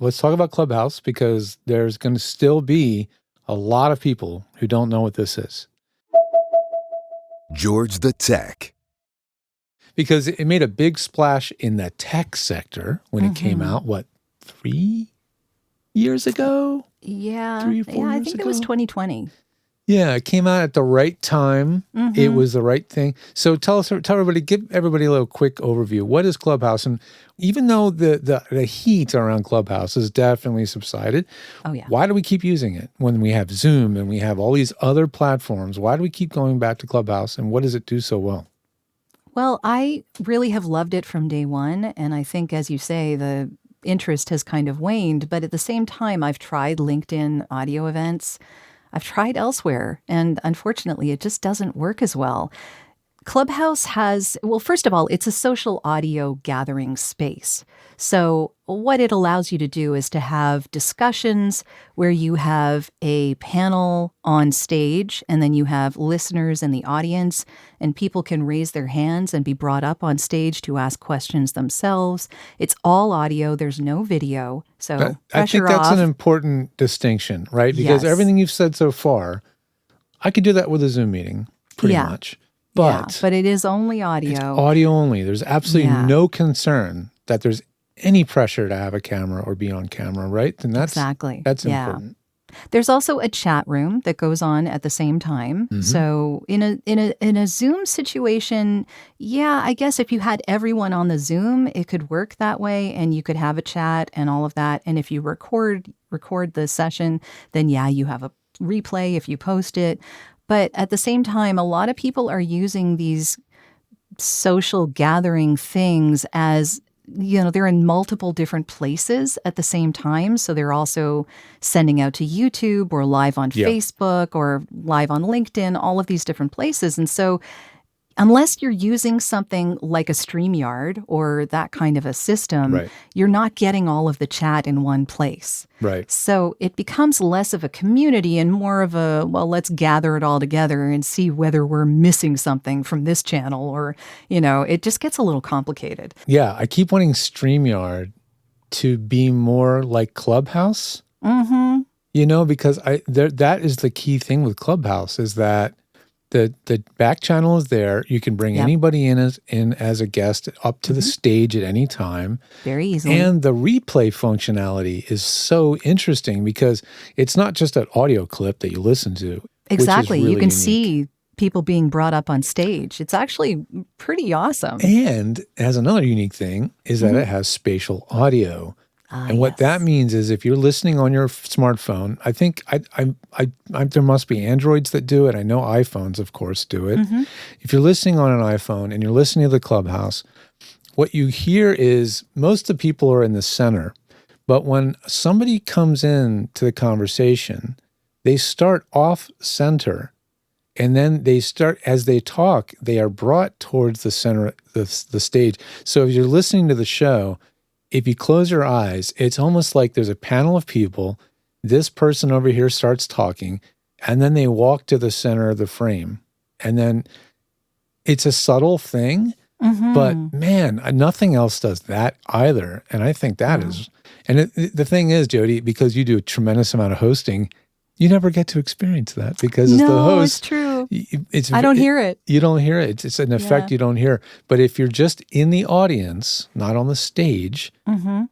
let's talk about Clubhouse because there's going to still be a lot of people who don't know what this is. George the Tech. Because it made a big splash in the tech sector when it came out, 3 years ago? Yeah. 3 or 4 years ago? I think it was 2020. Yeah, it came out at the right time. It was the right thing. So tell everybody, give everybody a little quick overview. What is Clubhouse? And even though the heat around Clubhouse has definitely subsided, why do we keep using it when we have Zoom and we have all these other platforms? Why do we keep going back to Clubhouse, and what does it do so well? Well, I really have loved it from day one. And I think, as you say, the interest has kind of waned. But at the same time, I've tried LinkedIn audio events. I've tried elsewhere, and unfortunately, it just doesn't work as well. Clubhouse has, well, first of all, it's a social audio gathering space. So what it allows you to do is to have discussions where you have a panel on stage, and then you have listeners in the audience, and people can raise their hands and be brought up on stage to ask questions themselves. It's all audio. There's no video. So I think that's an important distinction, right? Because everything you've said so far, I could do that with a Zoom meeting pretty much. But it is only audio. It's audio only. There's absolutely no concern that there's any pressure to have a camera or be on camera, right? And that's important. There's also a chat room that goes on at the same time. So in a Zoom situation, I guess if you had everyone on the Zoom, it could work that way, and you could have a chat and all of that. And if you record the session, then you have a replay if you post it. But at the same time, a lot of people are using these social gathering things as, they're in multiple different places at the same time. So they're also sending out to YouTube or live on Facebook or live on LinkedIn, all of these different places. And so unless you're using something like a StreamYard or that kind of a system, you're not getting all of the chat in one place. Right. So it becomes less of a community and more of a, let's gather it all together and see whether we're missing something from this channel or, it just gets a little complicated. Yeah, I keep wanting StreamYard to be more like Clubhouse. Because that is the key thing with Clubhouse is that the back channel is there. You can bring anybody in as a guest up to the stage at any time. Very easily. And the replay functionality is so interesting because it's not just an audio clip that you listen to. Exactly. Really you can unique. see people being brought up on stage. It's actually pretty awesome. And it has another unique thing is that it has spatial audio. And what that means is if you're listening on your smartphone, I think there must be Androids that do it. I know iPhones, of course, do it. If you're listening on an iPhone and you're listening to the Clubhouse, what you hear is most of the people are in the center. But when somebody comes in to the conversation, they start off center. And then as they talk, they are brought towards the center, the stage. So if you're listening to the show, if you close your eyes, it's almost like there's a panel of people. This person over here starts talking, and then they walk to the center of the frame. And then it's a subtle thing, but man, nothing else does that either. And I think that is, and the thing is, Jodi, because you do a tremendous amount of hosting, you never get to experience that because as the host, it's true. I don't hear it. You don't hear it. It's an effect you don't hear. But if you're just in the audience, not on the stage,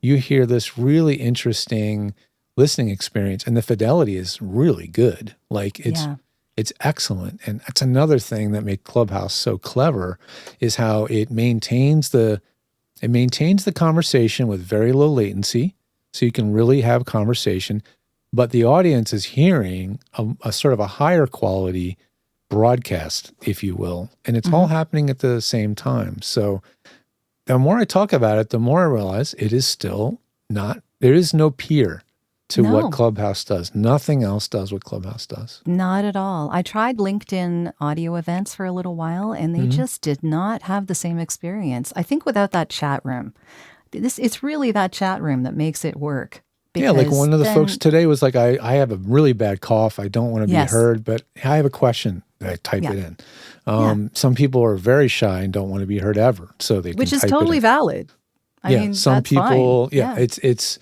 you hear this really interesting listening experience, and the fidelity is really good. Like it's excellent. And that's another thing that made Clubhouse so clever is how it maintains the conversation with very low latency, so you can really have conversation. But the audience is hearing a sort of a higher quality broadcast, if you will. And it's all happening at the same time. So the more I talk about it, the more I realize it is still there is no peer to what Clubhouse does. Nothing else does what Clubhouse does. Not at all. I tried LinkedIn audio events for a little while, and they just did not have the same experience. I think without that chat room. It's really that chat room that makes it work. Yeah, like one of the folks today was like, I have a really bad cough. I don't want to be heard, but I have a question. I type it in. Some people are very shy and don't want to be heard ever, so they which can is type totally it in. valid. I mean, some that's people. fine. It's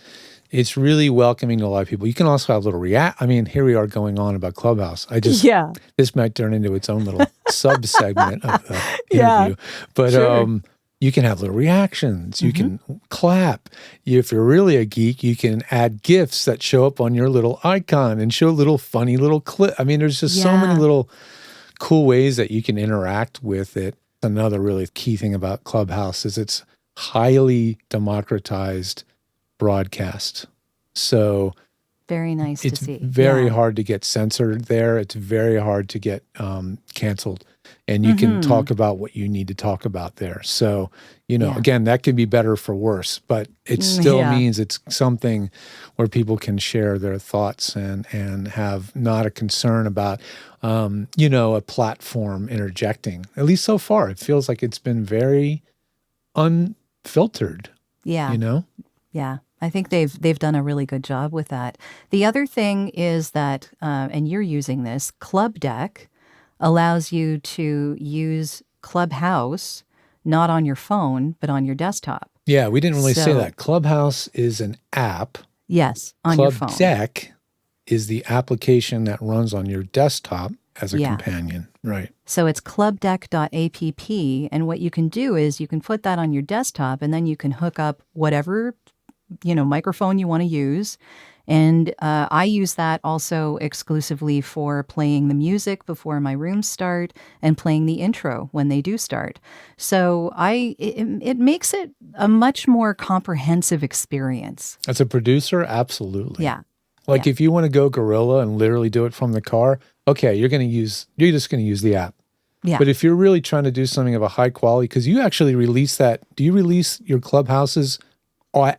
It's really welcoming to a lot of people. You can also have little I mean, here we are going on about Clubhouse. Yeah. This might turn into its own little sub-segment of the Yeah. interview. But Sure. you can have little reactions. You can clap. If you're really a geek, you can add GIFs that show up on your little icon and show little funny little clip. I mean, there's just so many Yeah. little cool ways that you can interact with it. Another really key thing about Clubhouse is it's highly democratized broadcast. So Very nice to it's see. very Yeah. hard to get censored there. It's very hard to get canceled. And you can talk about what you need to talk about there. So, Yeah. again, that could be better for worse, but it still Yeah. means it's something where people can share their thoughts and have not a concern about, a platform interjecting. At least so far, it feels like it's been very unfiltered, Yeah. Yeah, I think they've done a really good job with that. The other thing is that, and you're using this, Club Deck allows you to use Clubhouse not on your phone, but on your desktop. Yeah, we didn't really say So, that. Clubhouse is an app. yes, on your phone. Club Deck is the application that runs on your desktop as a Yeah. companion. Right. So it's clubdeck.app, and what you can do is you can put that on your desktop, and then you can hook up whatever, microphone you want to use. And I use that also exclusively for playing the music before my rooms start and playing the intro when they do start. So it makes it a much more comprehensive experience. As a producer, absolutely. Yeah. Like if you want to go guerrilla and literally do it from the car, okay, you're just going to use the app. Yeah. But if you're really trying to do something of a high quality, because you actually release that, do you release your Clubhouses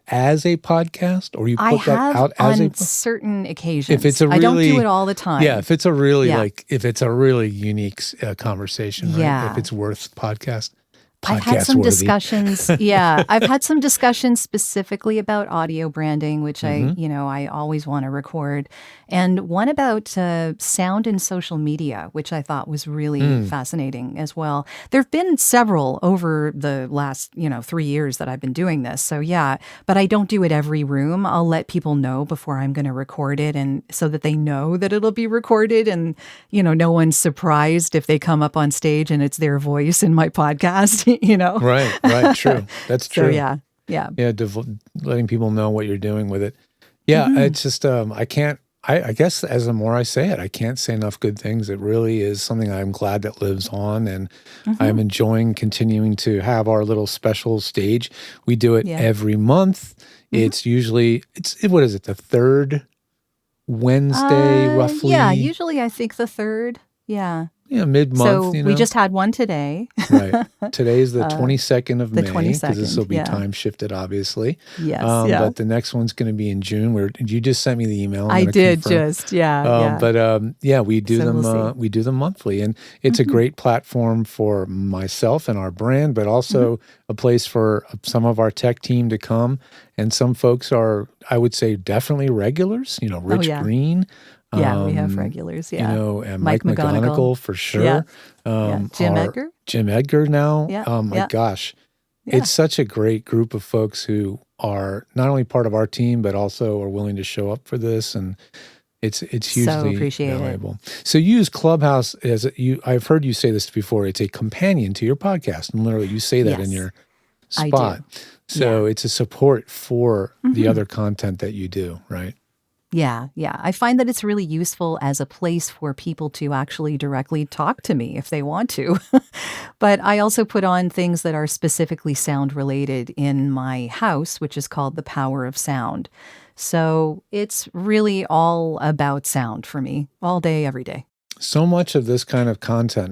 as a podcast, or you I put that have out as on certain occasions. If it's a I don't do really- it all the time. Yeah, if it's a really Yeah. if it's a really unique conversation, right? Yeah. If it's worth podcast I've had some worthy. discussions. Yeah, I've had some discussions specifically about audio branding, which Mm-hmm. I always want to record, and one about sound and social media, which I thought was really fascinating as well. There've been several over the last 3 years that I've been doing this. So yeah, but I don't do it every room. I'll let people know before I'm going to record it, and so that they know that it'll be recorded, and no one's surprised if they come up on stage and it's their voice in my podcast. Right, true. That's true. So yeah. Letting people know what you're doing with it. Yeah, it's just I can't. I guess as the more I say it, I can't say enough good things. It really is something I'm glad that lives on, and I'm enjoying continuing to have our little special stage. We do it every month. It's usually what is it, the third Wednesday roughly? Yeah, usually I think the third. Yeah. Yeah, mid-month. So we just had one today. Right. Today's the 22nd of the May, because this 22nd, will be yeah. time shifted, obviously. Yes. But the next one's going to be in June. Where you just sent me the email. I gonna did confirm. just, yeah. But we do So them. we'll see. We do them monthly, and it's a great platform for myself and our brand, but also a place for some of our tech team to come. And some folks are, I would say, definitely regulars. Rich yeah. Green. Yeah, we have regulars. Yeah. And Mike McGonigal for sure. Yeah. Jim Edgar now. Yeah, Oh my yeah. gosh. Yeah. It's such a great group of folks who are not only part of our team, but also are willing to show up for this. And it's hugely appreciate it. valuable. So you use Clubhouse I've heard you say this before, it's a companion to your podcast. And literally you say that in Yes, your I spot. do. So it's a support for the other content that you do, right? Yeah. I find that it's really useful as a place for people to actually directly talk to me if they want to. But I also put on things that are specifically sound related in my house, which is called The Power of Sound. So it's really all about sound for me, all day, every day. So much of this kind of content